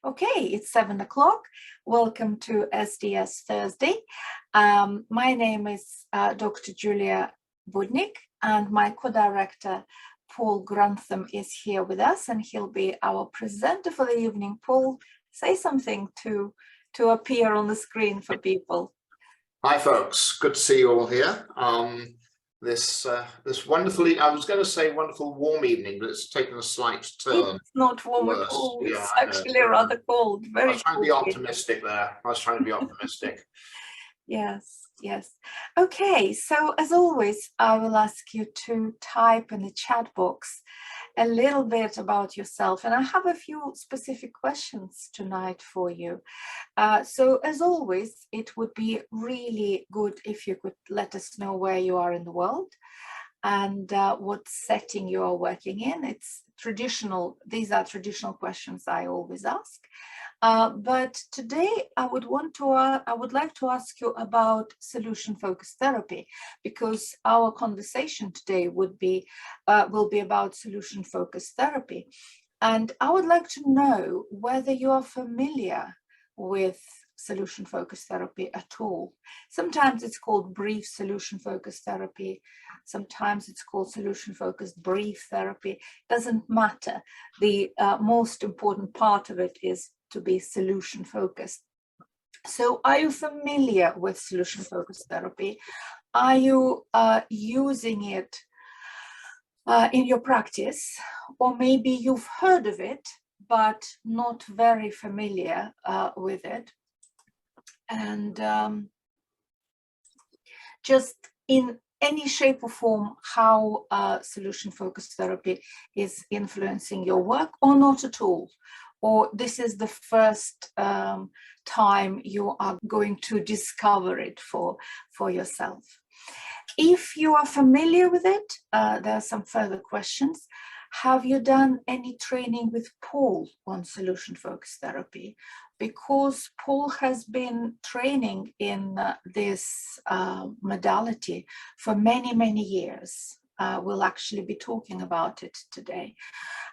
Okay, it's 7 o'clock. Welcome to SDS Thursday. My name is Dr. Julia Budnik, and my co-director Paul Grantham is here with us, and he'll be our presenter for the evening. Paul, say something to appear on the screen for people. Hi folks, good to see you all here. This wonderfully, I was going to say wonderful warm evening, but it's taken a slight turn. It's not warm at all. It's actually rather cold. I was trying to be optimistic there. I was trying to be optimistic. Yes, yes. Okay, so as always, I will ask you to type in the chat box a little bit about yourself, and I have a few specific questions tonight for you. So as always, it would be really good if you could let us know where you are in the world and what setting you are working in. It's traditional, these are traditional questions I always ask. But today I would like to ask you about solution-focused therapy, because our conversation today will be about solution-focused therapy. And I would like to know whether you are familiar with solution-focused therapy at all. Sometimes it's called brief solution-focused therapy. Sometimes it's called solution-focused brief therapy. Doesn't matter. The most important part of it is to be solution-focused. So are you familiar with solution-focused therapy? Are you using it in your practice? Or maybe you've heard of it, but not very familiar with it. And just in any shape or form, how solution-focused therapy is influencing your work, or not at all? Or this is the first time you are going to discover it for yourself. If you are familiar with it, there are some further questions. Have you done any training with Paul on solution-focused therapy? Because Paul has been training in this modality for many, many years. We'll actually be talking about it today.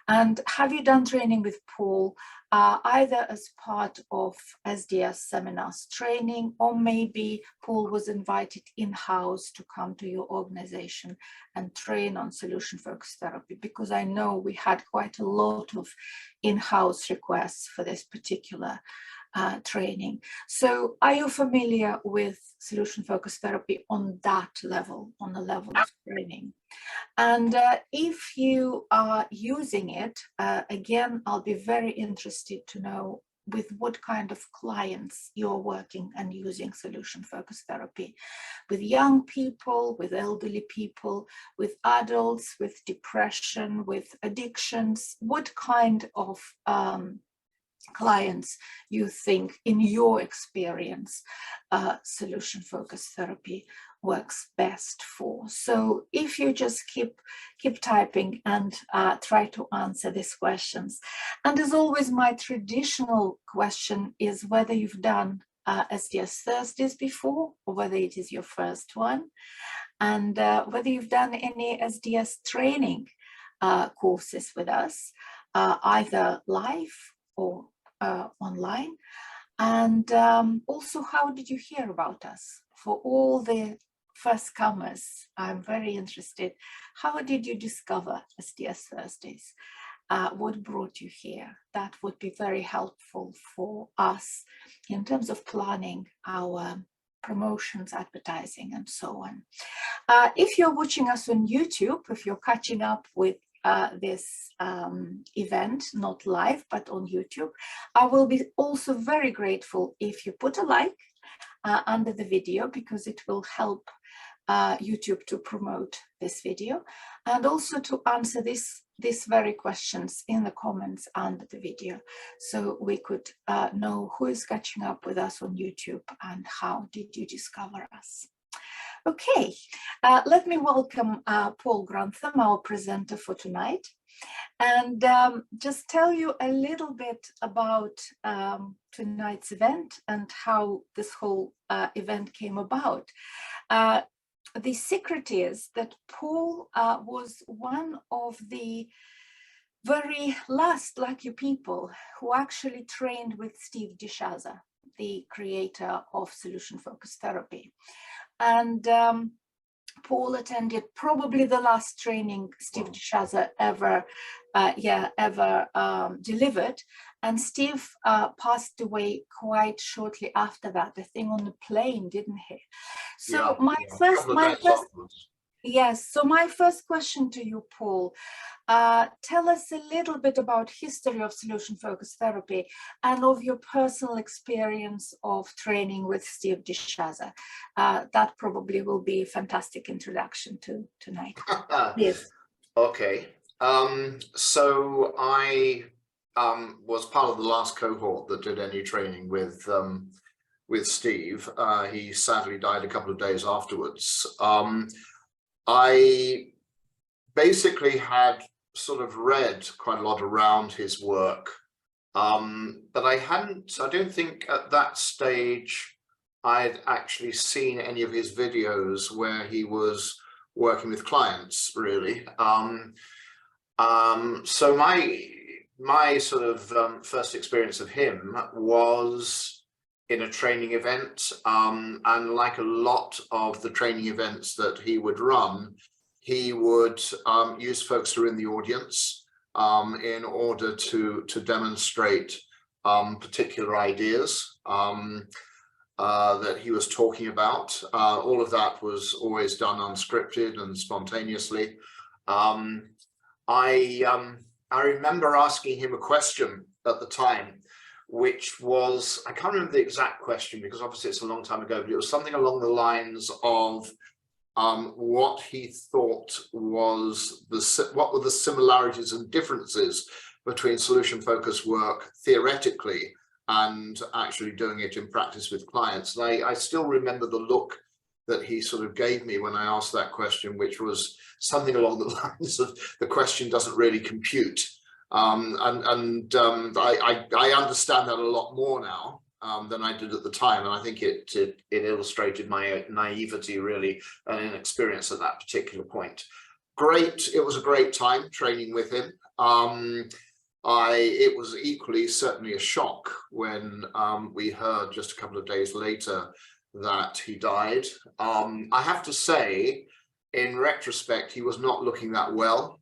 And have you done training with Paul either as part of SDS seminars training, or maybe Paul was invited in-house to come to your organization and train on solution-focused therapy? Because I know we had quite a lot of in-house requests for this particular training. So are you familiar with solution-focused therapy on that level, on the level of training? And if you are using it, again, I'll be very interested to know with what kind of clients you're working and using solution-focused therapy. With young people, with elderly people, with adults, with depression, with addictions, what kind of clients you think, in your experience, solution-focused therapy works best for? So if you just keep typing and try to answer these questions. And as always, my traditional question is whether you've done SDS Thursdays before, or whether it is your first one, and whether you've done any SDS training courses with us, either live or online. And also, how did you hear about us? For all the first comers, I'm very interested. How did you discover SDS Thursdays? What brought you here? That would be very helpful for us in terms of planning our promotions, advertising, and so on. If you're watching us on YouTube, if you're catching up with this event, not live, but on YouTube, I will be also very grateful if you put a like under the video, because it will help YouTube to promote this video, and also to answer these very questions in the comments under the video, so we could know who is catching up with us on YouTube and how did you discover us. Okay, let me welcome Paul Grantham, our presenter for tonight, and just tell you a little bit about tonight's event and how this whole event came about. The secret is that Paul was one of the very last lucky people who actually trained with Steve DeShazer, the creator of solution-focused therapy. And Paul attended probably the last training Steve DeShazer ever delivered, and Steve passed away quite shortly after that. I think on the plane, didn't he? So my first question to you, Paul, tell us a little bit about history of solution-focused therapy and of your personal experience of training with Steve DeShazer. That probably will be a fantastic introduction to tonight. Yes. Okay. So I was part of the last cohort that did any training with Steve. He sadly died a couple of days afterwards. I basically had sort of read quite a lot around his work, but I don't think at that stage I'd actually seen any of his videos where he was working with clients, really. So my sort of first experience of him was in a training event, and like a lot of the training events that he would run, he would use folks who are in the audience in order to demonstrate particular ideas that he was talking about. All of that was always done unscripted and spontaneously. I remember asking him a question at the time, which was, I can't remember the exact question because obviously it's a long time ago, but it was something along the lines of what he thought was what were the similarities and differences between solution-focused work theoretically and actually doing it in practice with clients. And I still remember the look that he sort of gave me when I asked that question, which was something along the lines of, the question doesn't really compute. I understand that a lot more now than I did at the time, and I think it illustrated my naivety really and inexperience at that particular point. It was a great time training with him. It was equally certainly a shock when we heard just a couple of days later that he died. I have to say, in retrospect, he was not looking that well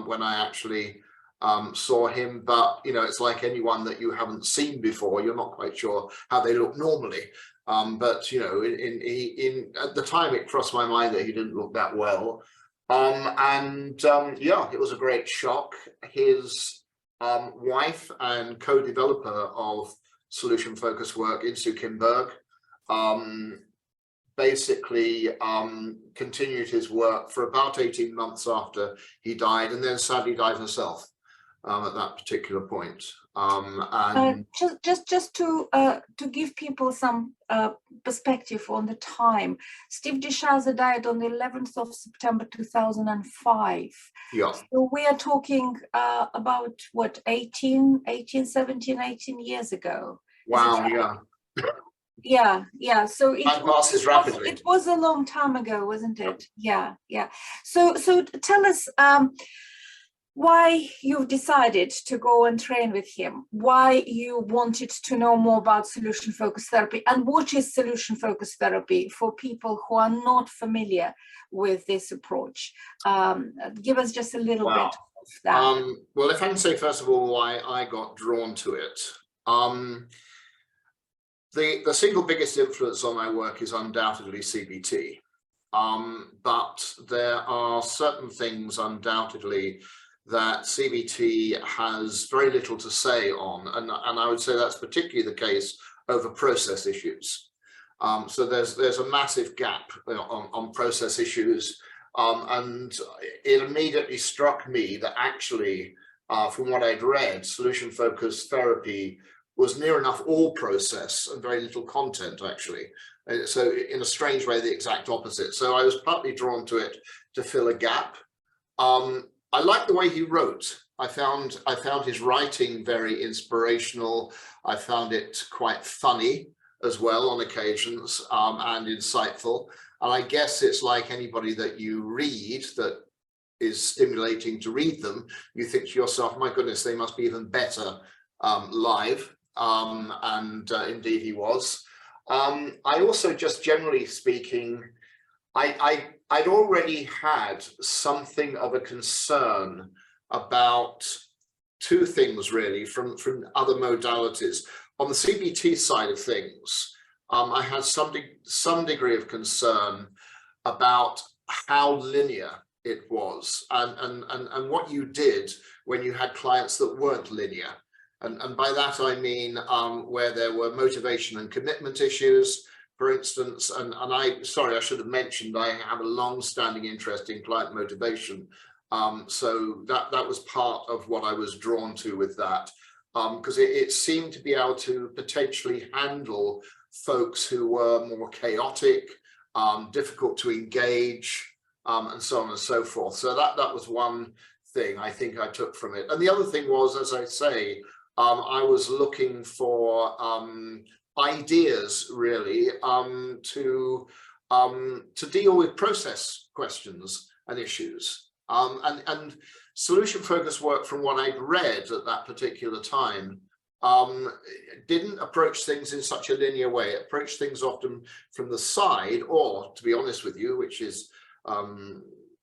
when I actually saw him, but you know, it's like anyone that you haven't seen before, you're not quite sure how they look normally. But you know, at the time it crossed my mind that he didn't look that well. Yeah, it was a great shock. His wife and co-developer of solution-focused work, Insu Kimberg, basically continued his work for about 18 months after he died, and then sadly died herself at that particular point. Just to give people some perspective on the time, Steve DeShazer died on the 11th of September 2005. Yeah. So we are talking about what, 18 years ago. Wow, right? Yeah. So it was a long time ago, wasn't it? Yeah. So tell us why you've decided to go and train with him, why you wanted to know more about solution-focused therapy, and what is solution-focused therapy for people who are not familiar with this approach. Give us just a little bit of that. Well, if I can say first of all why I got drawn to it. The single biggest influence on my work is undoubtedly CBT, but there are certain things undoubtedly that CBT has very little to say on, and I would say that's particularly the case over process issues. So there's a massive gap on process issues, and it immediately struck me that actually, from what I'd read, solution-focused therapy was near enough all process and very little content, actually. So in a strange way, the exact opposite. So I was partly drawn to it to fill a gap. I like the way he wrote. I found his writing very inspirational. I found it quite funny as well on occasions, and insightful. And I guess it's like anybody that you read that is stimulating to read them, you think to yourself, my goodness, they must be even better live. And indeed he was. I also, just generally speaking, I'd already had something of a concern about two things really from other modalities. On the CBT side of things, I had some degree of concern about how linear it was and what you did when you had clients that weren't linear. And by that I mean where there were motivation and commitment issues, for instance, and I should have mentioned, I have a long-standing interest in client motivation. So that was part of what I was drawn to with that, because it seemed to be able to potentially handle folks who were more chaotic, difficult to engage, and so on and so forth. So that was one thing I think I took from it. And the other thing was, as I say, I was looking for ideas really to deal with process questions and issues. And solution focused work, from what I'd read at that particular time, didn't approach things in such a linear way. It approached things often from the side, or, to be honest with you, which is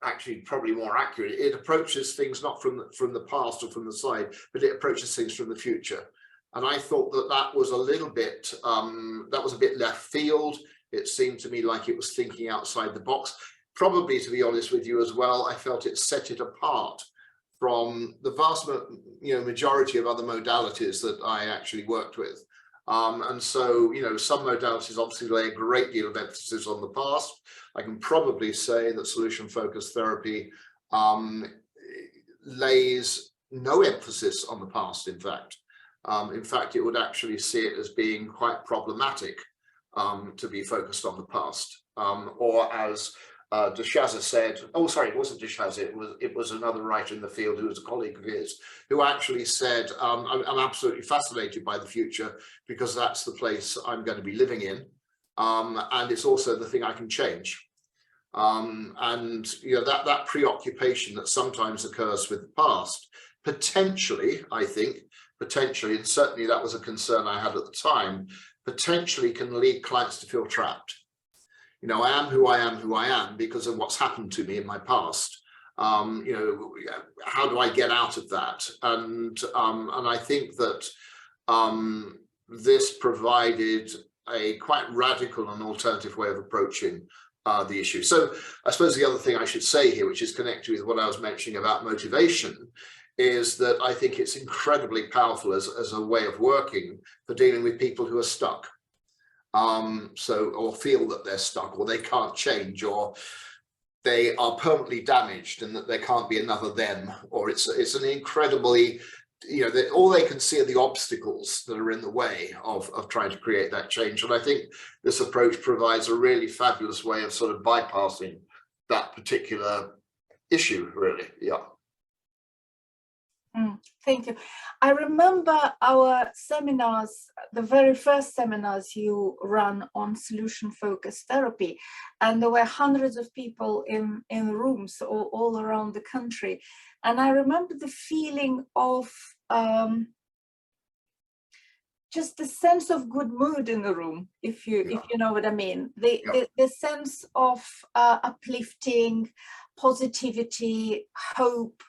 actually probably more accurate, it approaches things not from the past or from the side, but it approaches things from the future. And I thought that was a little bit, that was a bit left field. It seemed to me like it was thinking outside the box. Probably, to be honest with you as well, I felt it set it apart from the vast majority of other modalities that I actually worked with. And so, some modalities obviously lay a great deal of emphasis on the past. I can probably say that solution-focused therapy lays no emphasis on the past, in fact. In fact, it would actually see it as being quite problematic to be focused on the past. Or as DeShazer said, oh, sorry, it wasn't DeShazer, it was another writer in the field who was a colleague of his, who actually said, I'm absolutely fascinated by the future because that's the place I'm going to be living in. And it's also the thing I can change. And that preoccupation that sometimes occurs with the past, potentially, I think, and certainly that was a concern I had at the time, potentially can lead clients to feel trapped. I am who I am because of what's happened to me in my past. How do I get out of that? And I think that this provided a quite radical and alternative way of approaching the issue. So I suppose the other thing I should say here, which is connected with what I was mentioning about motivation, is that I think it's incredibly powerful as a way of working for dealing with people who are stuck. Or feel that they're stuck, or they can't change, or they are permanently damaged and that there can't be another them, or it's an incredibly, all they can see are the obstacles that are in the way of trying to create that change. And I think this approach provides a really fabulous way of sort of bypassing that particular issue, really. Yeah. Thank you. I remember our seminars, the very first seminars you run on solution-focused therapy, and there were hundreds of people in rooms all around the country. And I remember the feeling of just the sense of good mood in the room, if you know what I mean. The sense of uplifting, positivity, hope,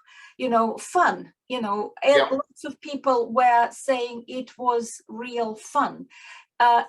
fun, lots of people were saying it was real fun.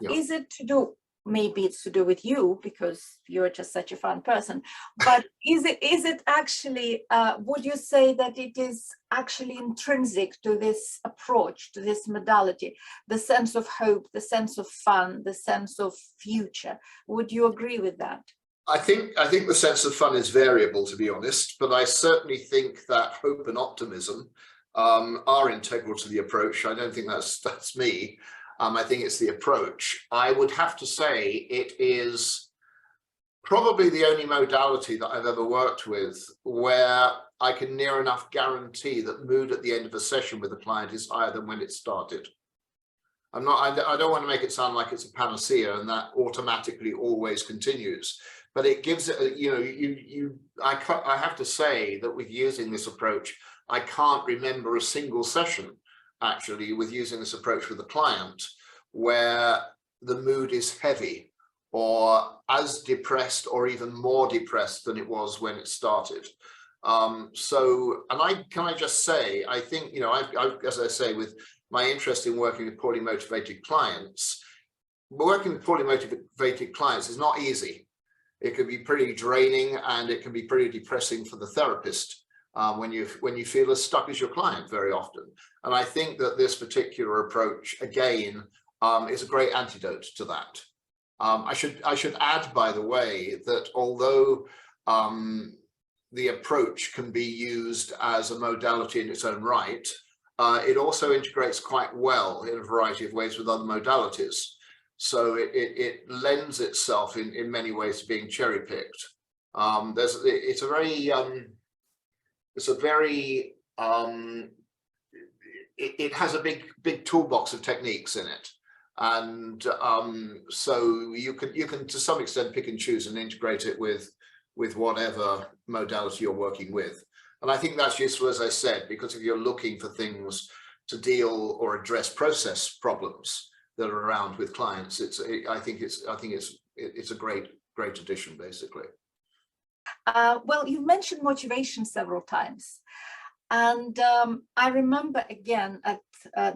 Is it to do, maybe it's to do with you because you're just such a fun person, but is it actually, would you say that it is actually intrinsic to this approach, to this modality, the sense of hope, the sense of fun, the sense of future? Would you agree with that? I think the sense of fun is variable, to be honest, but I certainly think that hope and optimism are integral to the approach. I don't think that's me. I think it's the approach. I would have to say it is probably the only modality that I've ever worked with where I can near enough guarantee that mood at the end of a session with a client is higher than when it started. I don't want to make it sound like it's a panacea and that automatically always continues, but it gives it, I have to say that with using this approach, I can't remember a single session actually with using this approach with a client where the mood is heavy or as depressed or even more depressed than it was when it started. Can I just say, I think, as I say, with my interest in working with poorly motivated clients, working with poorly motivated clients is not easy. It can be pretty draining and it can be pretty depressing for the therapist when you feel as stuck as your client very often. And I think that this particular approach, again, is a great antidote to that. I should add, by the way, that although the approach can be used as a modality in its own right, it also integrates quite well in a variety of ways with other modalities. So it lends itself in many ways to being cherry picked. It has a big toolbox of techniques in it. And so you can to some extent pick and choose and integrate it with whatever modality you're working with. And I think that's useful, as I said, because if you're looking for things to deal or address process problems that are around with clients, I think it's a great addition, basically. Well, you've mentioned motivation several times. And I remember, again, at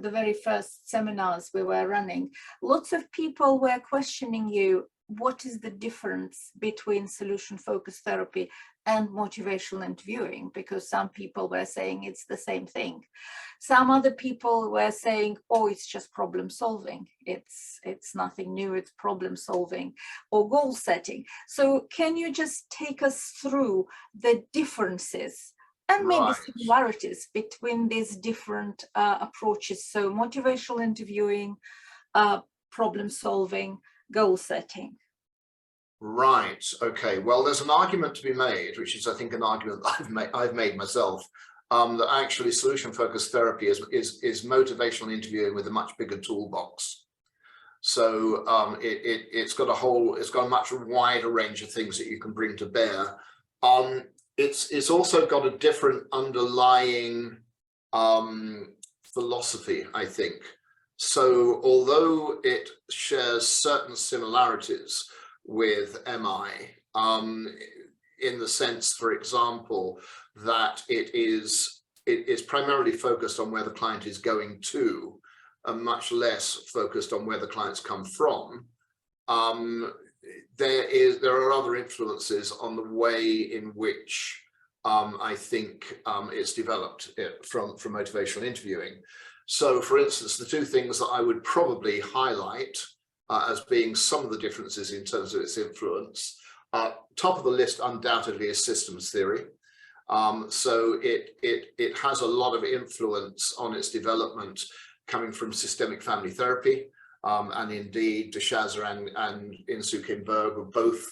the very first seminars we were running, lots of people were questioning you, what is the difference between solution-focused therapy and motivational interviewing? Because some people were saying it's the same thing. Some other people were saying, oh, it's just problem solving. It's nothing new, it's problem solving or goal setting. So can you just take us through the differences and maybe similarities between these different approaches? So motivational interviewing, problem solving, goal setting. Right. Okay. Well, there's an argument to be made, which is, I think, an argument that I've made myself, that actually solution-focused therapy is motivational interviewing with a much bigger toolbox. So it's got a much wider range of things that you can bring to bear. It's also got a different underlying philosophy, I think. So although it shares certain similarities with MI, in the sense, for example, that it is primarily focused on where the client is going to, and much less focused on where the clients come from. There are other influences on the way in which I think it's developed from motivational interviewing. So, for instance, the two things that I would probably highlight as being some of the differences in terms of its influence, top of the list undoubtedly is systems theory. So it has a lot of influence on its development coming from systemic family therapy, and indeed de Shazer and Insoo Kim Berg were both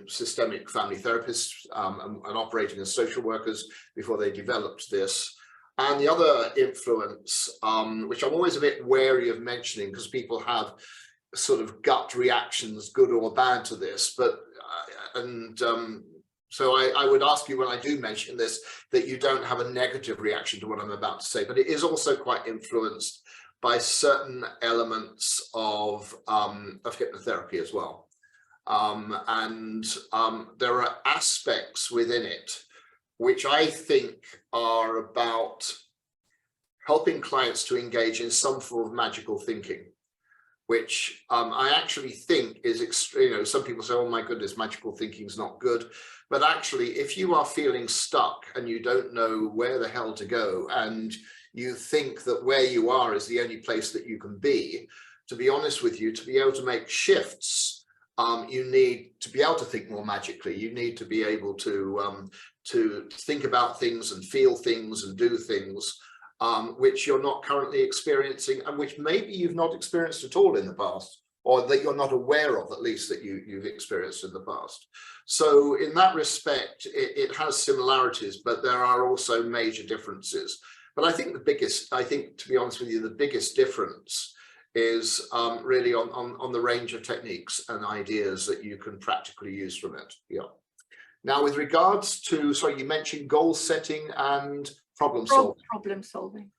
systemic family therapists and operating as social workers before they developed this. And the other influence, which I'm always a bit wary of mentioning because people have sort of gut reactions, good or bad, to this, but so I would ask you when I do mention this that you don't have a negative reaction to what I'm about to say, but it is also quite influenced by certain elements of hypnotherapy as well. There are aspects within it which I think are about helping clients to engage in some form of magical thinking, which I actually think is extreme. Some people say, oh my goodness, magical thinking is not good. But actually, if you are feeling stuck and you don't know where the hell to go, and you think that where you are is the only place that you can be honest with you, to be able to make shifts, you need to be able to think more magically. You need to be able to think about things and feel things and do things which you're not currently experiencing, and which maybe you've not experienced at all in the past, or that you're not aware of, at least, that you've experienced in the past. So in that respect, it has similarities, but there are also major differences. But I think to be honest with you, the biggest difference is really on the range of techniques and ideas that you can practically use from it. Yeah. Now, with regards to, sorry, you mentioned goal setting and problem solving. Problem solving.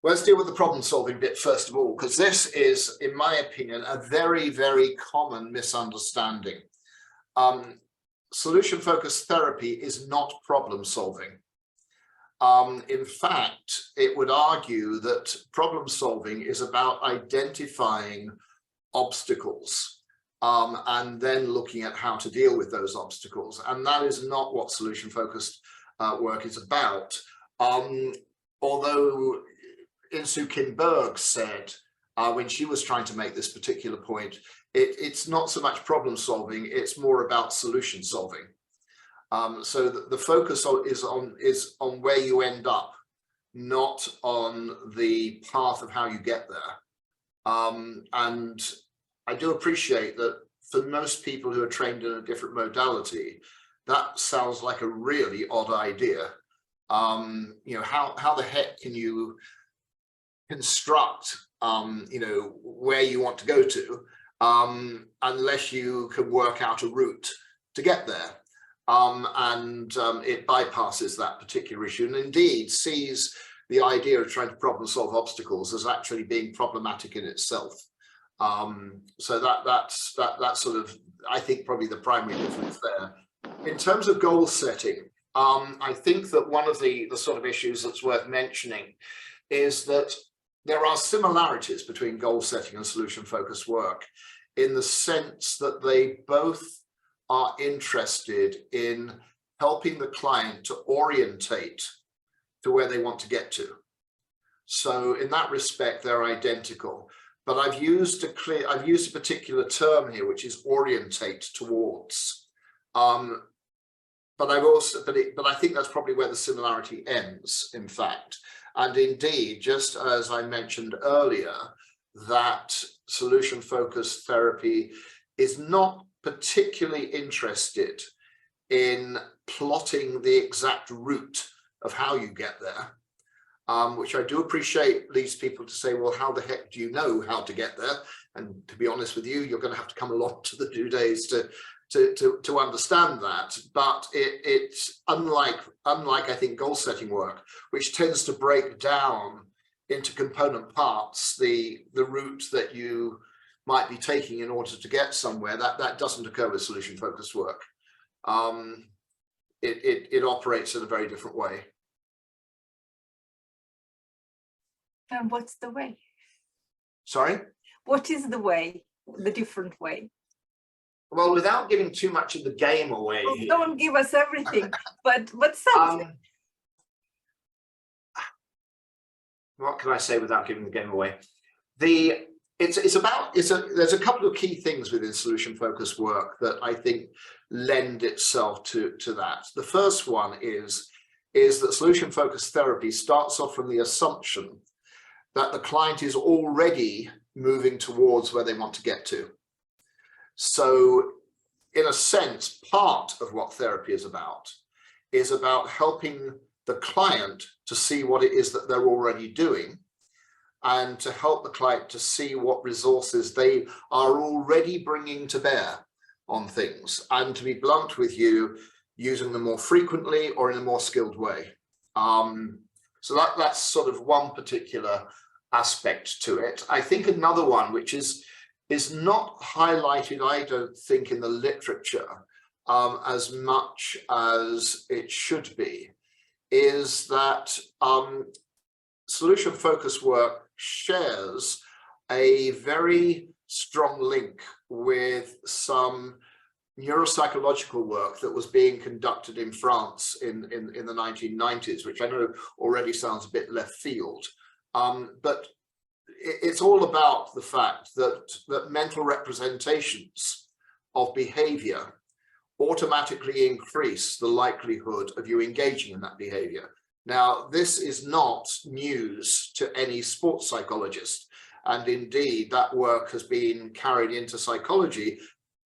Let's deal with the problem solving bit first of all, because this is, in my opinion, a very, very common misunderstanding. Solution focused therapy is not problem solving. In fact, it would argue that problem solving is about identifying obstacles and then looking at how to deal with those obstacles. And that is not what solution focused work is about. Although Insoo Kim Berg said when she was trying to make this particular point, it's not so much problem solving, it's more about solution solving. So the focus is on where you end up, not on the path of how you get there. And I do appreciate that for most people who are trained in a different modality, that sounds like a really odd idea. You know, how the heck can you construct, you know, where you want to go to, unless you can work out a route to get there? It bypasses that particular issue and indeed sees the idea of trying to problem solve obstacles as actually being problematic in itself. So that's sort of, I think, probably the primary difference there. In terms of goal setting, I think that one of the sort of issues that's worth mentioning is that there are similarities between goal setting and solution focused work in the sense that they both are interested in helping the client to orientate to where they want to get to. So in that respect, they're identical. But I've used a particular term here, which is orientate towards. But I think that's probably where the similarity ends, in fact. And indeed, just as I mentioned earlier, that solution-focused therapy is not particularly interested in plotting the exact route of how you get there, which I do appreciate leads people to say, well, how the heck do you know how to get there? And to be honest with you, you're going to have to come along to the 2 days to understand that. But it's unlike I think goal setting work, which tends to break down into component parts the route that you might be taking in order to get somewhere. That doesn't occur with solution focused work. It operates in a very different way. And what's the way? Sorry? What is the way, the different way? Well, without giving too much of the game away. Well, don't give us everything, but something. What can I say without giving the game away? There's a couple of key things within solution focused work that I think lend itself to that. The first one is that solution focused therapy starts off from the assumption that the client is already moving towards where they want to get to. So in a sense, part of what therapy is about helping the client to see what it is that they're already doing, and to help the client to see what resources they are already bringing to bear on things, and to be blunt with you, using them more frequently or in a more skilled way. So that's sort of one particular aspect to it. I think another one, which is not highlighted, I don't think, in the literature as much as it should be, is that solution focused work shares a very strong link with some neuropsychological work that was being conducted in France in the 1990s, which I know already sounds a bit left field. But it's all about the fact that mental representations of behavior automatically increase the likelihood of you engaging in that behavior. Now, this is not news to any sports psychologist. And indeed, that work has been carried into psychology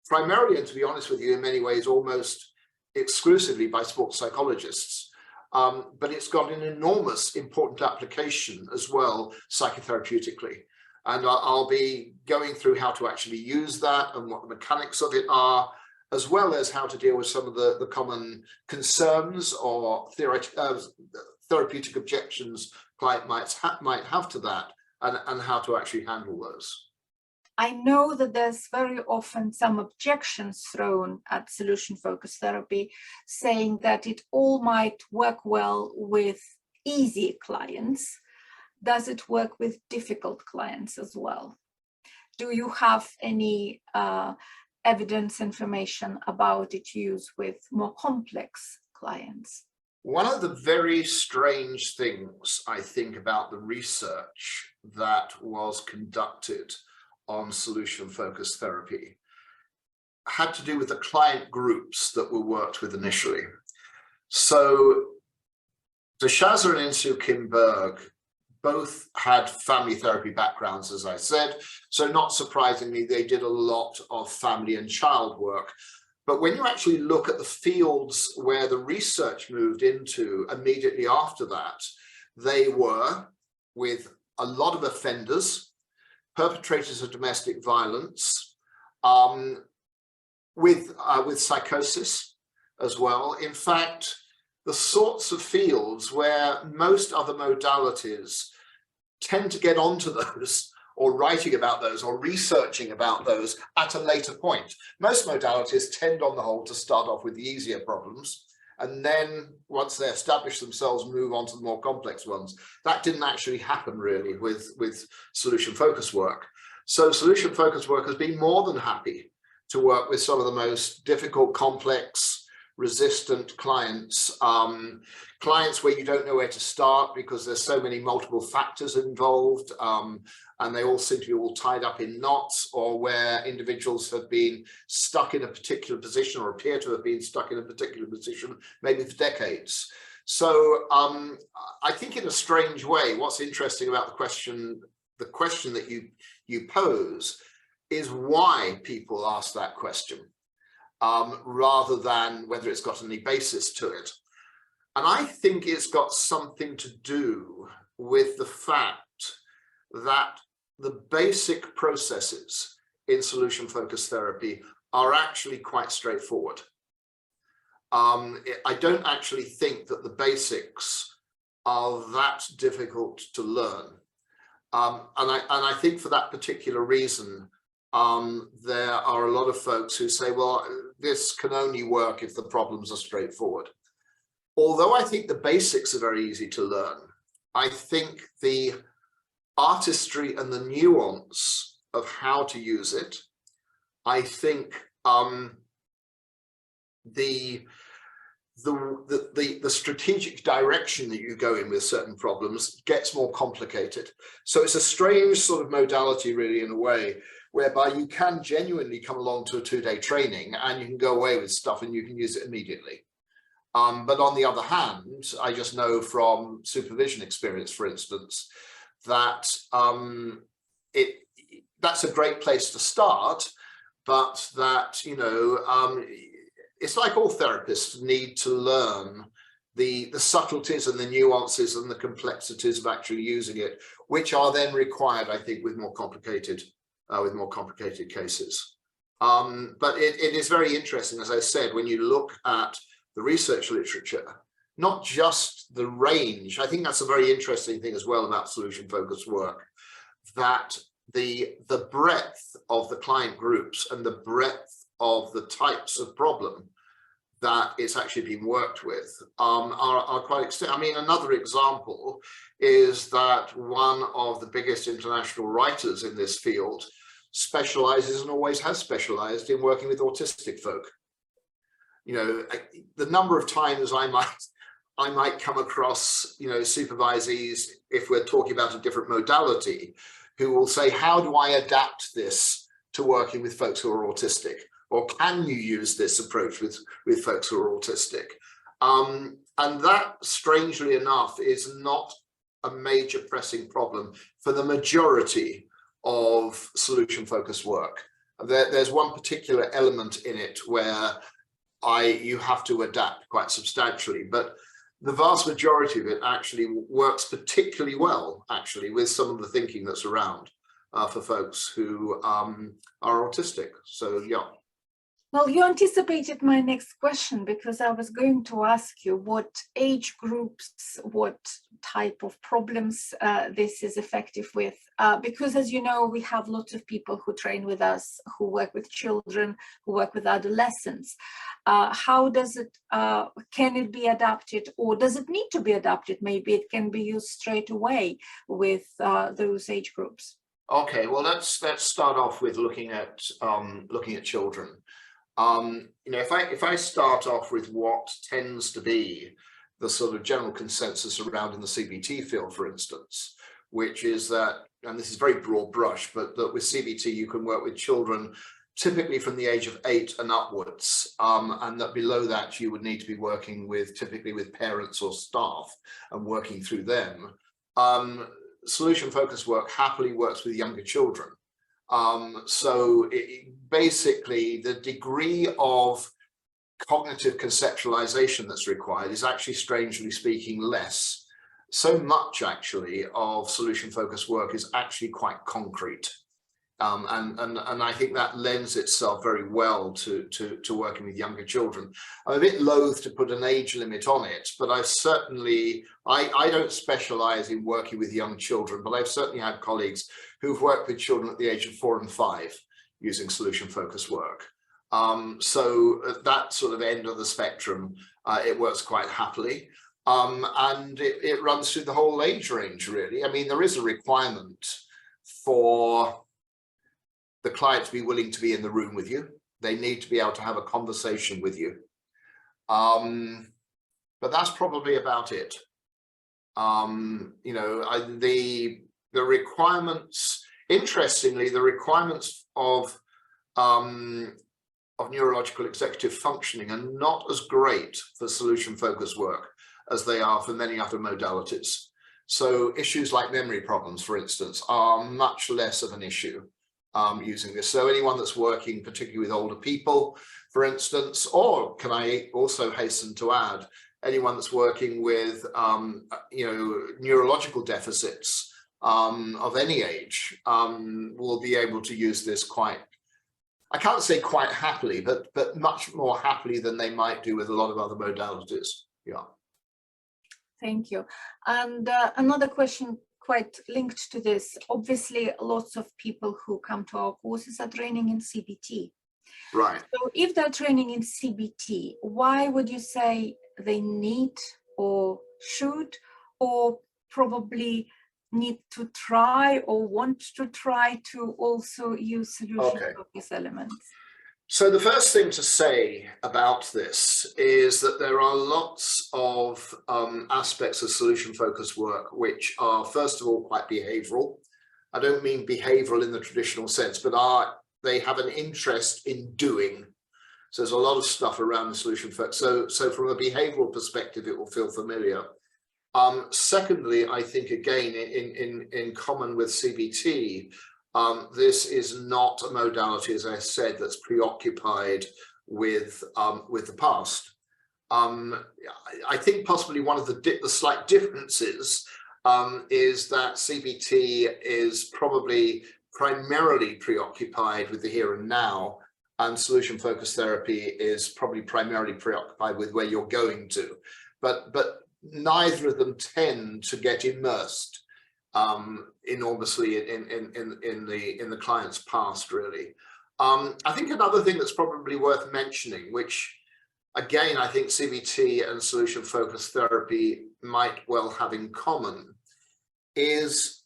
primarily, and to be honest with you, in many ways, almost exclusively by sports psychologists. But it's got an enormous important application as well, psychotherapeutically. And I'll be going through how to actually use that and what the mechanics of it are, as well as how to deal with some of the common concerns or therapeutic objections client might have to that, and how to actually handle those. I know that there's very often some objections thrown at solution-focused therapy, saying that it all might work well with easy clients. Does it work with difficult clients as well? Do you have any evidence, information about its use with more complex clients? One of the very strange things I think about the research that was conducted on solution-focused therapy had to do with the client groups that were worked with initially. So De Shazer and Insoo Kim Berg both had family therapy backgrounds, as I said, so not surprisingly, they did a lot of family and child work. But when you actually look at the fields where the research moved into immediately after that, they were with a lot of offenders, perpetrators of domestic violence, with psychosis as well. In fact, the sorts of fields where most other modalities tend to get onto those, or writing about those, or researching about those at a later point. Most modalities tend on the whole to start off with the easier problems, and then once they establish themselves, move on to the more complex ones. That didn't actually happen really with solution-focused work. So solution-focused work has been more than happy to work with some of the most difficult, complex, resistant clients, clients where you don't know where to start because there's so many multiple factors involved, and they all seem to be all tied up in knots, or where individuals have been stuck in a particular position or appear to have been stuck in a particular position, maybe for decades. So I think in a strange way, what's interesting about the question that you pose is why people ask that question, rather than whether it's got any basis to it. And I think it's got something to do with the fact that the basic processes in solution-focused therapy are actually quite straightforward. I don't actually think that the basics are that difficult to learn. And I think for that particular reason, there are a lot of folks who say, well, this can only work if the problems are straightforward. Although I think the basics are very easy to learn, I think the artistry and the nuance of how to use it, I think the strategic direction that you go in with certain problems gets more complicated. So it's a strange sort of modality really, in a way, whereby you can genuinely come along to a 2-day training and you can go away with stuff and you can use it immediately. But on the other hand, I just know from supervision experience, for instance, that that's a great place to start, but that, you know, it's like all therapists need to learn the subtleties and the nuances and the complexities of actually using it, which are then required, I think, with more complicated cases. But it is very interesting, as I said, when you look at the research literature, not just the range. I think that's a very interesting thing as well about solution-focused work, that the breadth of the client groups and the breadth of the types of problem that it's actually been worked with are quite extensive. I mean, another example is that one of the biggest international writers in this field specializes and always has specialized in working with autistic folk. You know, the number of times I might come across, you know, supervisees, if we're talking about a different modality, who will say, how do I adapt this to working with folks who are autistic? Or can you use this approach with folks who are autistic? And that, strangely enough, is not a major pressing problem for the majority of solution-focused work. There's one particular element in it where you have to adapt quite substantially, but the vast majority of it actually works particularly well, actually, with some of the thinking that's around for folks who are autistic. So yeah. Well, you anticipated my next question, because I was going to ask you what age groups, what type of problems this is effective with. Because, as you know, we have lots of people who train with us, who work with children, who work with adolescents. How does it, can it be adapted, or does it need to be adapted? Maybe it can be used straight away with those age groups. Okay, well, let's start off with looking at children. You know, if I start off with what tends to be the sort of general consensus around in the CBT field, for instance, which is that, and this is very broad brush, but that with CBT you can work with children typically from the age of 8 and upwards, and that below that you would need to be working with typically with parents or staff and working through them. Solution focused work happily works with younger children. So basically the degree of cognitive conceptualization that's required is actually, strangely speaking, less. So much actually of solution focused work is actually quite concrete. And I think that lends itself very well to working with younger children. I'm a bit loath to put an age limit on it, but I've certainly, I don't specialize in working with young children, but I've certainly had colleagues who've worked with children at the age of 4 and 5 using solution focused work. So at that sort of end of the spectrum, it works quite happily. And it runs through the whole age range, really. I mean, there is a requirement for the client to be willing to be in the room with you. They need to be able to have a conversation with you. But that's probably about it. You know, the requirements, interestingly, the requirements of neurological executive functioning are not as great for solution focused work as they are for many other modalities. So issues like memory problems, for instance, are much less of an issue using this. So anyone that's working particularly with older people, for instance, or can I also hasten to add, anyone that's working with you know, neurological deficits of any age will be able to use this quite, I can't say quite happily, but much more happily than they might do with a lot of other modalities. Yeah. Thank you. And another question quite linked to this. Obviously, lots of people who come to our courses are training in CBT. Right. So if they're training in CBT, why would you say they need or should or probably need to try or want to try to also use solution focus elements? So the first thing to say about this is that there are lots of aspects of solution focused work which are, first of all, quite behavioral. I don't mean behavioral in the traditional sense, but they have an interest in doing. So there's a lot of stuff around the solution focus. So from a behavioral perspective, it will feel familiar. Secondly, I think, again, in common with CBT, this is not a modality, as I said, that's preoccupied with the past. I think possibly one of the slight differences is that CBT is probably primarily preoccupied with the here and now, and solution focused therapy is probably primarily preoccupied with where you're going to. But neither of them tend to get immersed enormously in the client's past, really. I think another thing that's probably worth mentioning, which again I think CBT and solution focused therapy might well have in common, is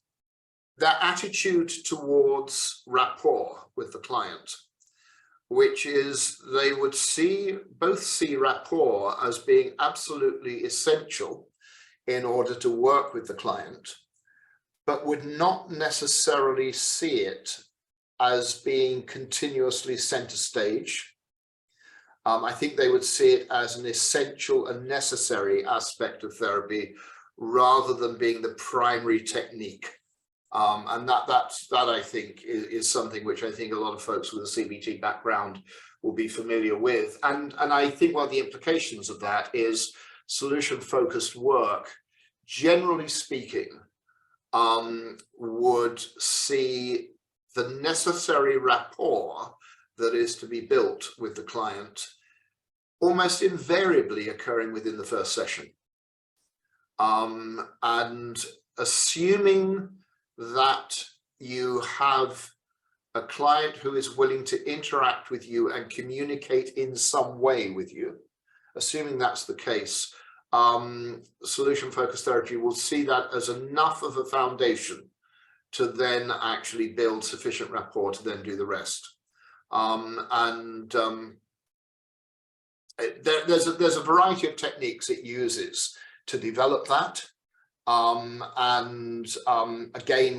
their attitude towards rapport with the client, which is they would both see rapport as being absolutely essential in order to work with the client, but would not necessarily see it as being continuously center stage. I think they would see it as an essential and necessary aspect of therapy rather than being the primary technique. And that I think is something which I think a lot of folks with a CBT background will be familiar with. And I think one of the implications of that is solution focused work, generally speaking, would see the necessary rapport that is to be built with the client almost invariably occurring within the first session. And assuming that you have a client who is willing to interact with you and communicate in some way with you, assuming that's the case, solution-focused therapy will see that as enough of a foundation to then actually build sufficient rapport to then do the rest. There's a variety of techniques it uses to develop that. Again,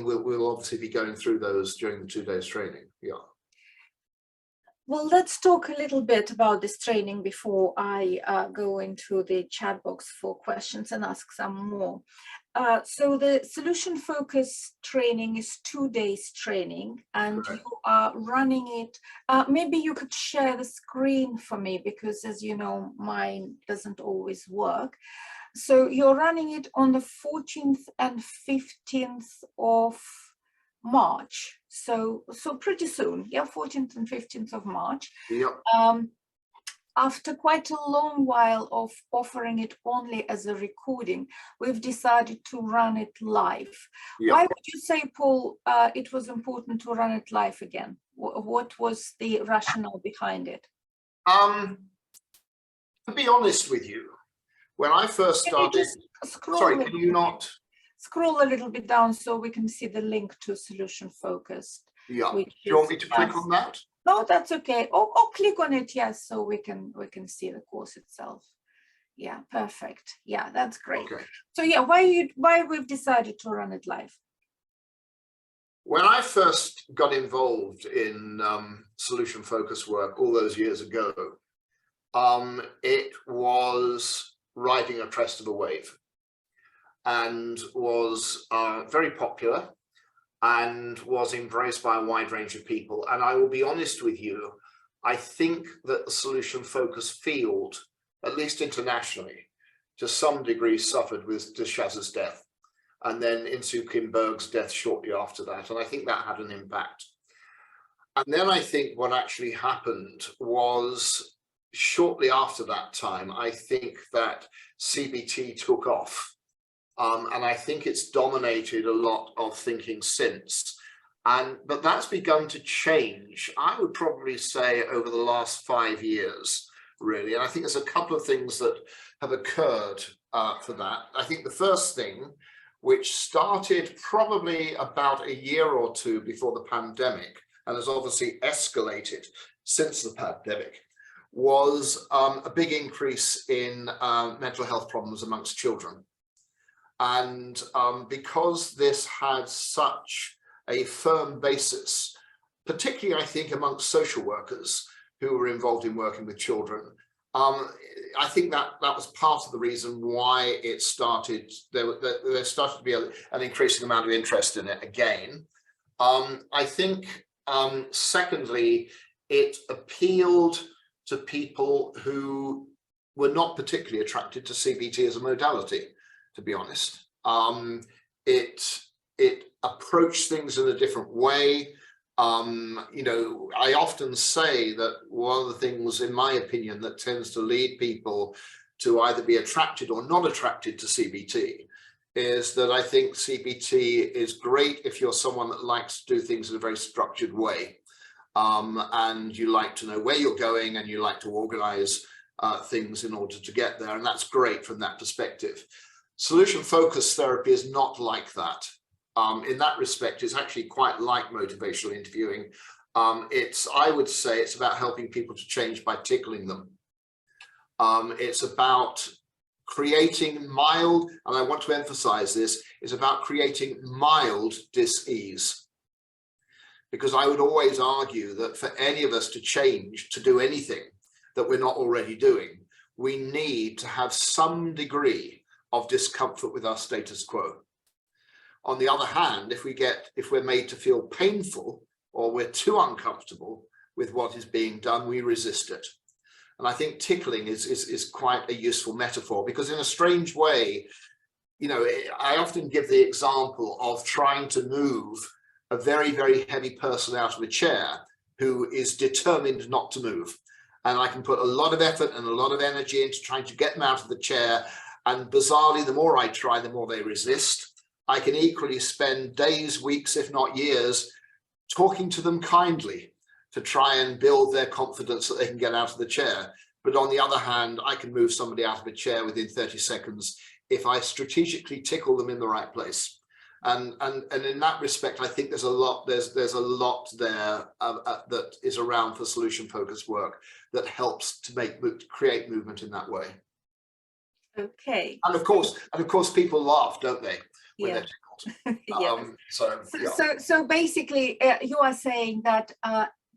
we'll obviously be going through those during the 2 days training. Yeah. Well, let's talk a little bit about this training before I go into the chat box for questions and ask some more. So the solution focus training is 2 days training, and Correct. you are running it. Maybe you could share the screen for me, because as you know, mine doesn't always work. So you're running it on the 14th and 15th of March. So pretty soon, yeah, 14th and 15th of March. Yep. After quite a long while of offering it only as a recording, we've decided to run it live. Yep. Why would you say, Paul, it was important to run it live again? What was the rationale behind it? To be honest with you, when I first started, sorry, can you not? Scroll a little bit down so we can see the link to Solution Focused. Yeah. Do you want me to click on that? No, that's okay. Or click on it, yes, so we can see the course itself. Yeah, perfect. Yeah, that's great. Okay. So yeah, why we've decided to run it live? When I first got involved in solution focused work all those years ago, it was riding a crest of a wave, and was very popular and was embraced by a wide range of people. And I will be honest with you, I think that the solution focused field, at least internationally, to some degree suffered with de Chaz's death, and then Insoo Kim Berg's death shortly after that. And I think that had an impact. And then I think what actually happened was, shortly after that time, I think that CBT took off. And I think it's dominated a lot of thinking since. But that's begun to change, I would probably say, over the last 5 years, really. And I think there's a couple of things that have occurred for that. I think the first thing, which started probably about a year or two before the pandemic, and has obviously escalated since the pandemic, was a big increase in mental health problems amongst children. And because this had such a firm basis, particularly I think amongst social workers who were involved in working with children, I think that was part of the reason why it started. There started to be an increasing amount of interest in it again. I think secondly, it appealed to people who were not particularly attracted to CBT as a modality, to be honest. It approached things in a different way. You know, I often say that one of the things, in my opinion, that tends to lead people to either be attracted or not attracted to CBT is that I think CBT is great if you're someone that likes to do things in a very structured way. And you like to know where you're going, and you like to organize things in order to get there. And that's great from that perspective. Solution focused therapy is not like that. In that respect, it's actually quite like motivational interviewing. I would say it's about helping people to change by tickling them. It's about creating mild, and I want to emphasize this, it's about creating mild dis-ease. Because I would always argue that for any of us to change, to do anything that we're not already doing, we need to have some degree of discomfort with our status quo. On the other hand, if we're made to feel painful or we're too uncomfortable with what is being done, we resist it. And I think tickling is quite a useful metaphor, because in a strange way, you know, I often give the example of trying to move a very, very heavy person out of a chair who is determined not to move. And I can put a lot of effort and a lot of energy into trying to get them out of the chair. And bizarrely, the more I try, the more they resist. I can equally spend days, weeks, if not years, talking to them kindly to try and build their confidence that they can get out of the chair. But on the other hand, I can move somebody out of a chair within 30 seconds if I strategically tickle them in the right place. And in that respect, I think there's a lot there that is around for solution focused work that helps to create movement in that way. Okay. And of course, people laugh, don't they, when they're tickled? Yes. So basically, you are saying that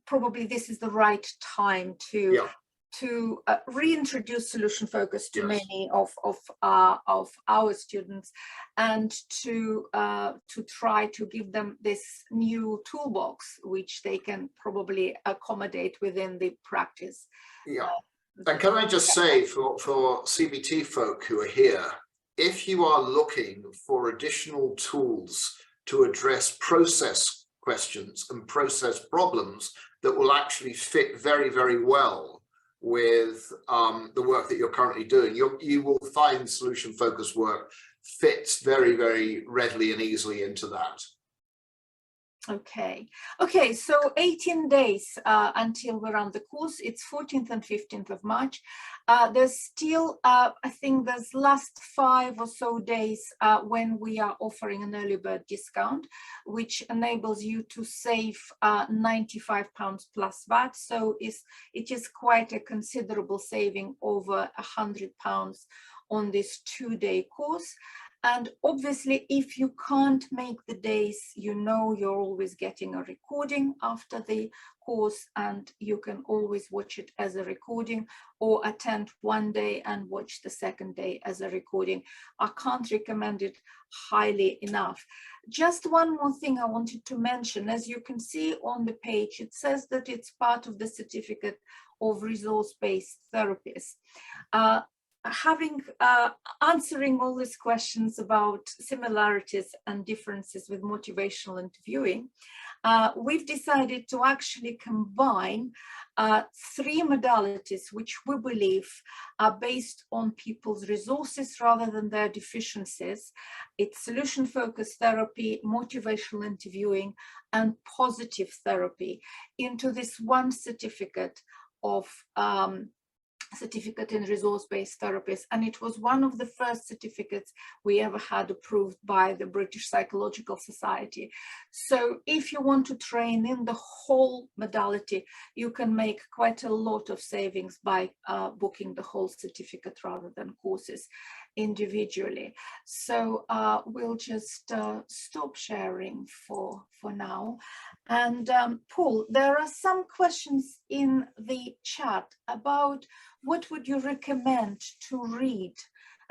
probably this is the right time to reintroduce solution focus to many of our students, and to try to give them this new toolbox which they can probably accommodate within the practice. And can I just say, for CBT folk who are here, if you are looking for additional tools to address process questions and process problems that will actually fit very, very well with the work that you're currently doing, you will find solution focused work fits very, very readily and easily into that. Okay, so 18 days until we're on the course. It's 14th and 15th of March. There's still, I think there's last 5 or so days when we are offering an early bird discount, which enables you to save £95 plus VAT. So it is quite a considerable saving, over £100 on this 2-day course. And obviously, if you can't make the days, you're always getting a recording after the course, and you can always watch it as a recording, or attend one day and watch the second day as a recording. I can't recommend it highly enough. Just one more thing I wanted to mention. As you can see on the page, it says that it's part of the certificate of resource-based therapists. Answering all these questions about similarities and differences with motivational interviewing, we've decided to actually combine 3 modalities which we believe are based on people's resources rather than their deficiencies. It's solution-focused therapy, motivational interviewing, and positive therapy into this one certificate of certificate in resource-based therapists, and it was one of the first certificates we ever had approved by the British Psychological Society. So if you want to train in the whole modality, you can make quite a lot of savings by booking the whole certificate rather than courses individually. So we'll just stop sharing for now. And Paul, there are some questions in the chat about what would you recommend to read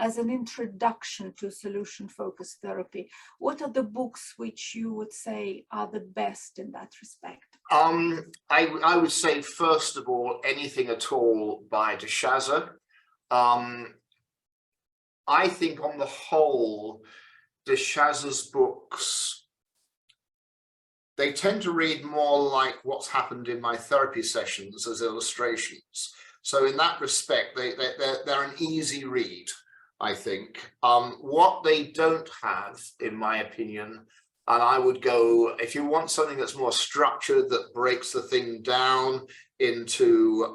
as an introduction to solution-focused therapy? What are the books which you would say are the best in that respect? I would say, first of all, anything at all by DeShazer. I think on the whole, DeShazer's books, they tend to read more like what's happened in my therapy sessions as illustrations. So in that respect, they're an easy read, I think. What they don't have, in my opinion, and I would go, if you want something that's more structured, that breaks the thing down into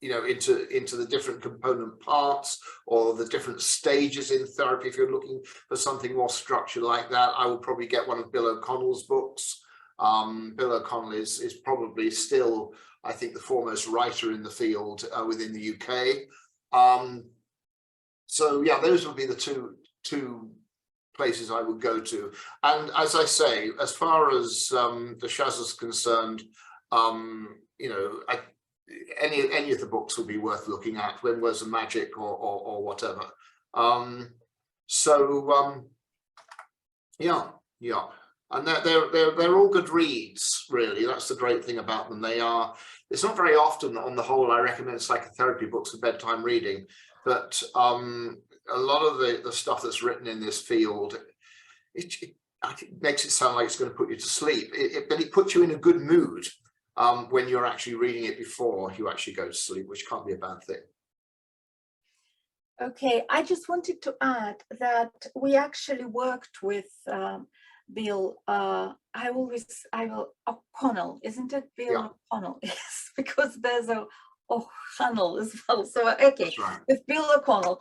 into the different component parts or the different stages in therapy. If you're looking for something more structured like that, I would probably get one of Bill O'Connell's books. Bill O'Connell is probably still, I think, the foremost writer in the field within the UK. So yeah, those would be the two places I would go to. And as I say, as far as DeShazer's concerned, any of the books would be worth looking at, When Was the Magic or whatever. Yeah, and they're all good reads, really. That's the great thing about them. It's not very often, on the whole, I recommend psychotherapy books for bedtime reading, but a lot of the stuff that's written in this field, it makes it sound like it's going to put you to sleep, but it puts you in a good mood when you're actually reading it before you actually go to sleep, which can't be a bad thing. Okay, I just wanted to add that we actually worked with Bill, O'Connell, isn't it? Bill Yeah. O'Connell, yes, because there's a O'Connell as well. So, okay, That's right. with Bill O'Connell,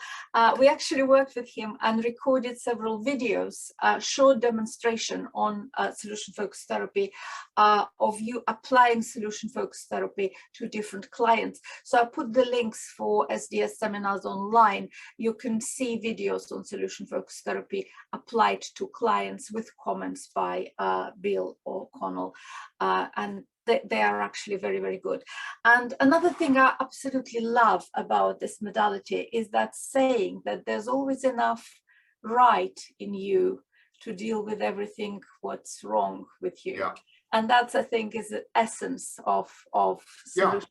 we actually worked with him and recorded several videos, short demonstration on solution-focused therapy, of you applying solution-focused therapy to different clients. So I put the links for SDS seminars online. You can see videos on solution-focused therapy applied to clients with comments by Bill O'Connell, and they are actually very, very good. And another thing I absolutely love about this modality is that saying that there's always enough right in you to deal with everything what's wrong with you. Yeah. And that's, I think, is the essence of solution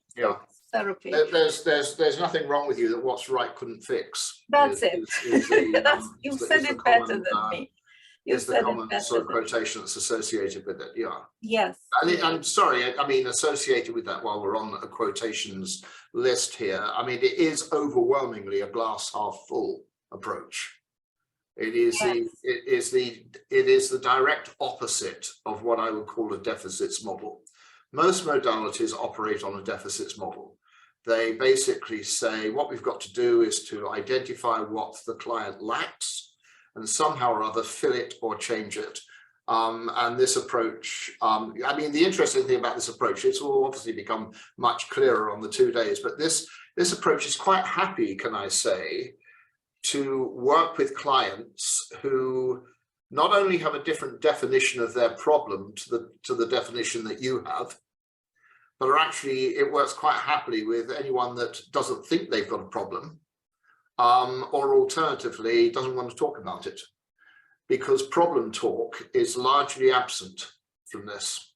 therapy. There's nothing wrong with you that what's right couldn't fix. That's it. You've said it better than me. Is the common sort of quotation that's associated with it, yeah. Yes. I'm sorry, I mean, associated with that, while we're on a quotations list here, I mean, it is overwhelmingly a glass half full approach. It is the direct opposite of what I would call a deficits model. Most modalities operate on a deficits model. They basically say what we've got to do is to identify what the client lacks and somehow or other fill it or change it. And this approach, I mean, the interesting thing about this approach, it's all obviously become much clearer on the 2 days, but this approach is quite happy, can I say, to work with clients who not only have a different definition of their problem to the definition that you have, but are actually, it works quite happily with anyone that doesn't think they've got a problem, or alternatively doesn't want to talk about it, because problem talk is largely absent from this,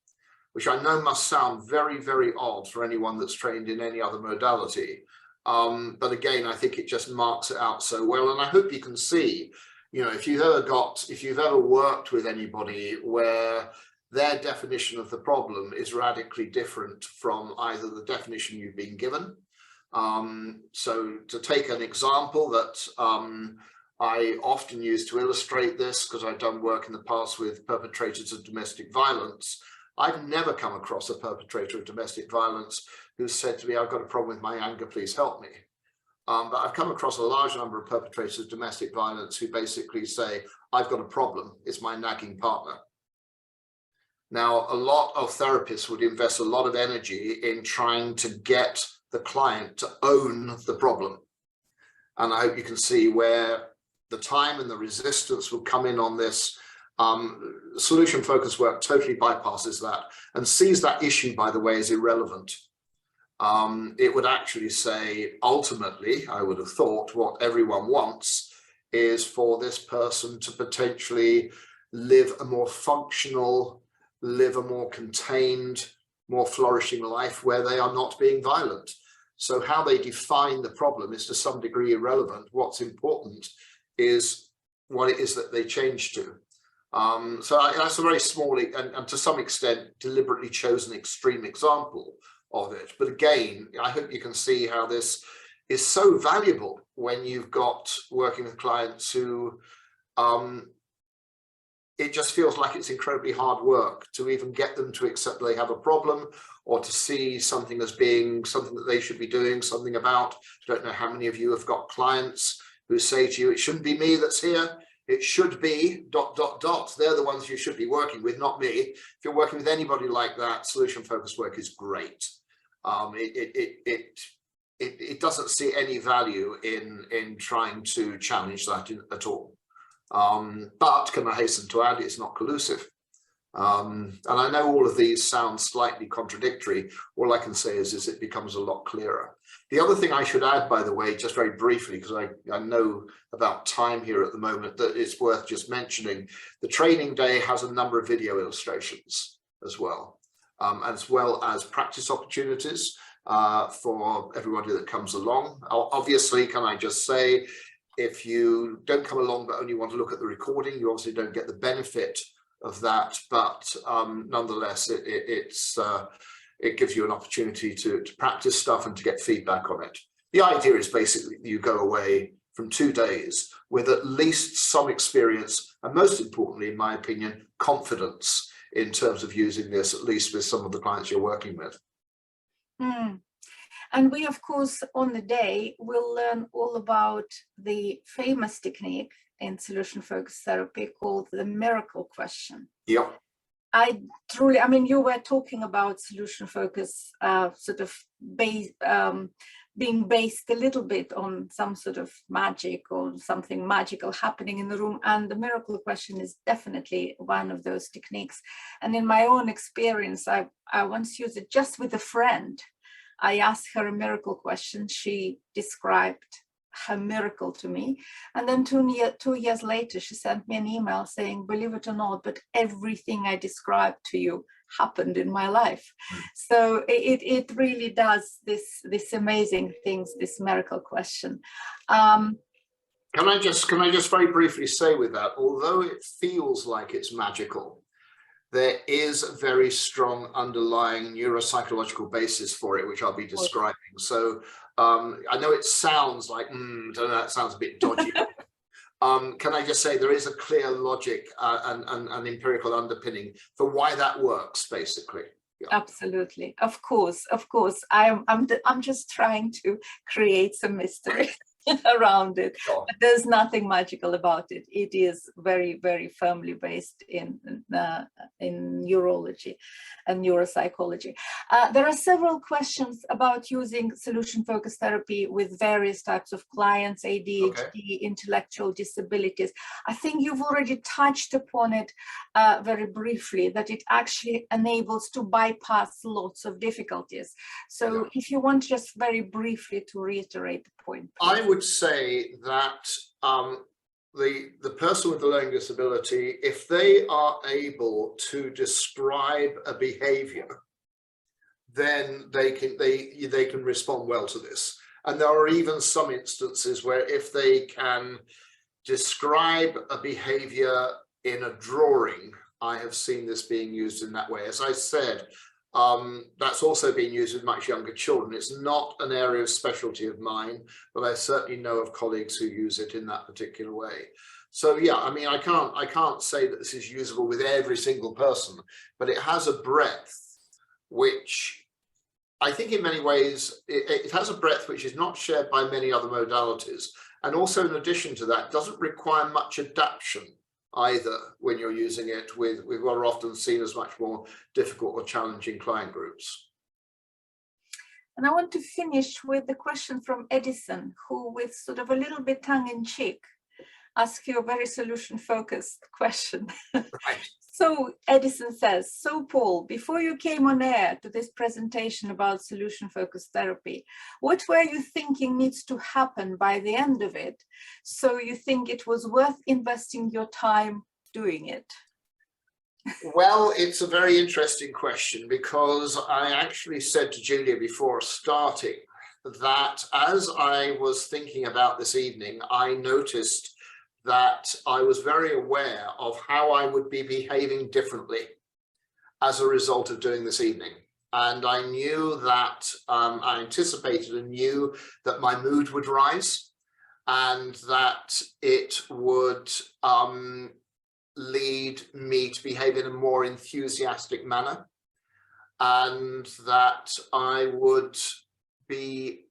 which I know must sound very, very odd for anyone that's trained in any other modality. But again, I think it just marks it out so well. And I hope you can see, you know, if you've ever worked with anybody where their definition of the problem is radically different from either the definition you've been given. So to take an example that I often use to illustrate this, because I've done work in the past with perpetrators of domestic violence, I've never come across a perpetrator of domestic violence who said to me, I've got a problem with my anger, please help me. But I've come across a large number of perpetrators of domestic violence who basically say, I've got a problem, it's my nagging partner. Now, a lot of therapists would invest a lot of energy in trying to get the client to own the problem. And I hope you can see where the time and the resistance will come in on this. Solution focused work totally bypasses that and sees that issue, by the way, as irrelevant. It would actually say, ultimately, I would have thought what everyone wants is for this person to potentially live a more functional, live a more contained, more flourishing life where they are not being violent. So how they define the problem is to some degree irrelevant. What's important is what it is that they change to. So that's a very small and to some extent deliberately chosen extreme example of it. But again, I hope you can see how this is so valuable when you've got working with clients who it just feels like it's incredibly hard work to even get them to accept they have a problem or to see something as being something that they should be doing something about. I don't know how many of you have got clients who say to you, it shouldn't be me that's here. It should be ... They're the ones you should be working with, not me. If you're working with anybody like that, solution focused work is great. It doesn't see any value in trying to challenge that at all. But can I hasten to add, it's not collusive. And I know all of these sound slightly contradictory. All I can say is it becomes a lot clearer. The other thing I should add, by the way, just very briefly, because I know about time here at the moment, that it's worth just mentioning, the training day has a number of video illustrations as well as practice opportunities for everybody that comes along. Obviously, can I just say, if you don't come along but only want to look at the recording, you obviously don't get the benefit of that, but nonetheless, it gives you an opportunity to practice stuff and to get feedback on it. The idea is basically you go away from 2 days with at least some experience, and most importantly, in my opinion, confidence in terms of using this, at least with some of the clients you're working with. And we, of course, on the day, will learn all about the famous technique in solution-focused therapy called the miracle question. Yep. I mean, you were talking about solution focus sort of being based a little bit on some sort of magic or something magical happening in the room. And the miracle question is definitely one of those techniques. And in my own experience, I once used it just with a friend. I asked her a miracle question. She described her miracle to me, and then 2 years later she sent me an email saying, believe it or not, but everything I described to you happened in my life. So it really does this amazing things, this miracle question. Can I just very briefly say with that, although it feels like it's magical, there is a very strong underlying neuropsychological basis for it, which I'll be describing. So I know it sounds like, don't know, that sounds a bit dodgy. Can I just say there is a clear logic and empirical underpinning for why that works, basically. Yeah. Absolutely, of course. I'm just trying to create some mystery around it. Sure. But there's nothing magical about it. It is very, very firmly based in neurology and neuropsychology. There are several questions about using solution-focused therapy with various types of clients, ADHD, intellectual disabilities. I think you've already touched upon it very briefly, that it actually enables to bypass lots of difficulties. So if you want just very briefly to reiterate the point. Please. I would say that the person with the learning disability, if they are able to describe a behavior, then they can respond well to this. And there are even some instances where if they can describe a behavior in a drawing, I have seen this being used in that way. As I said, that's also being used with much younger children. It's not an area of specialty of mine, but I certainly know of colleagues who use it in that particular way. So yeah, I mean, I can't say that this is usable with every single person, but it has a breadth which I think in many ways, it has a breadth which is not shared by many other modalities. And also in addition to that, doesn't require much adaptation either when you're using it with what are often seen as much more difficult or challenging client groups. And I want to finish with the question from Edison, who with sort of a little bit tongue-in-cheek asked you a very solution-focused question. Right. So Edison says, so Paul, before you came on air to this presentation about solution-focused therapy, what were you thinking needs to happen by the end of it? So you think it was worth investing your time doing it? Well, it's a very interesting question, because I actually said to Julia before starting that as I was thinking about this evening, I noticed that I was very aware of how I would be behaving differently as a result of doing this evening. And I knew that, I anticipated and knew that my mood would rise and that it would lead me to behave in a more enthusiastic manner, and that I would be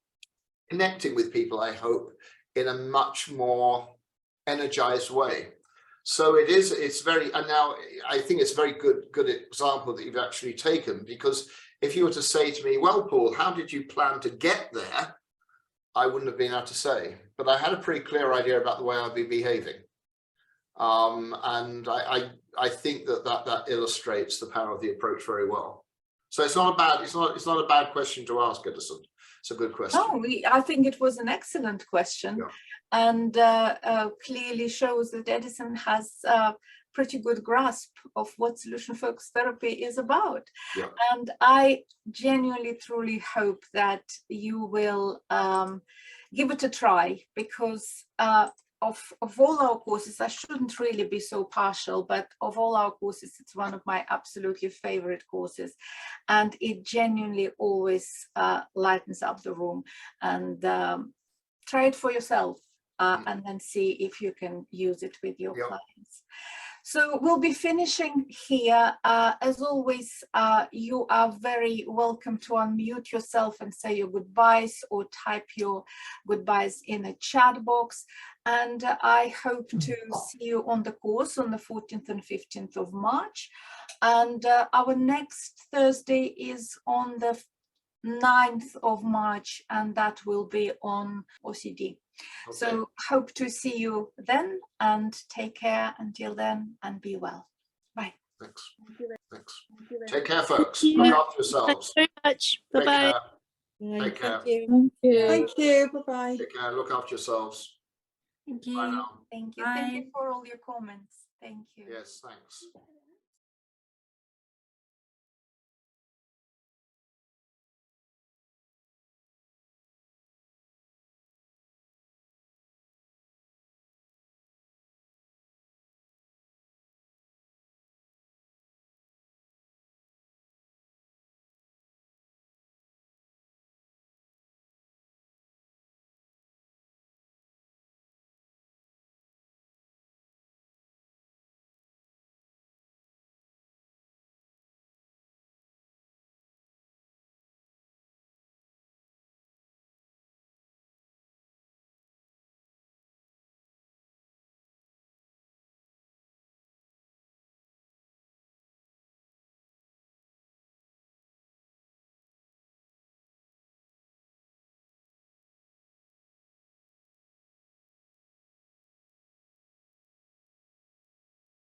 connecting with people, I hope, in a much more energized way. So it's very, and now I think it's a very good example that you've actually taken, because if you were to say to me, well, Paul, how did you plan to get there? I wouldn't have been able to say, but I had a pretty clear idea about the way I'd be behaving. And I think that illustrates the power of the approach very well. So it's not a bad question to ask, Edison. It's a good question. No, I think it was an excellent question. Yeah. And clearly shows that Edison has a pretty good grasp of what solution-focused therapy is about. Yeah. And I genuinely, truly hope that you will give it a try, because of all our courses, I shouldn't really be so partial, but of all our courses, it's one of my absolutely favorite courses, and it genuinely always lightens up the room. And try it for yourself, and then see if you can use it with your clients. So we'll be finishing here. As always, you are very welcome to unmute yourself and say your goodbyes, or type your goodbyes in a chat box. And I hope to see you on the course on the 14th and 15th of March. And our next Thursday is on the 9th of March, and that will be on OCD. Okay. So hope to see you then, and take care until then, and be well. Bye. Thanks. Thanks. Take care, folks. Look after yourselves. Thanks very much. Bye-bye. Take care. Thank you. Thank you. Bye-bye. Take care. Look after yourselves. Thank you. Bye now. Thank you. Bye. Thank you for all your comments. Thank you. Yes, thanks.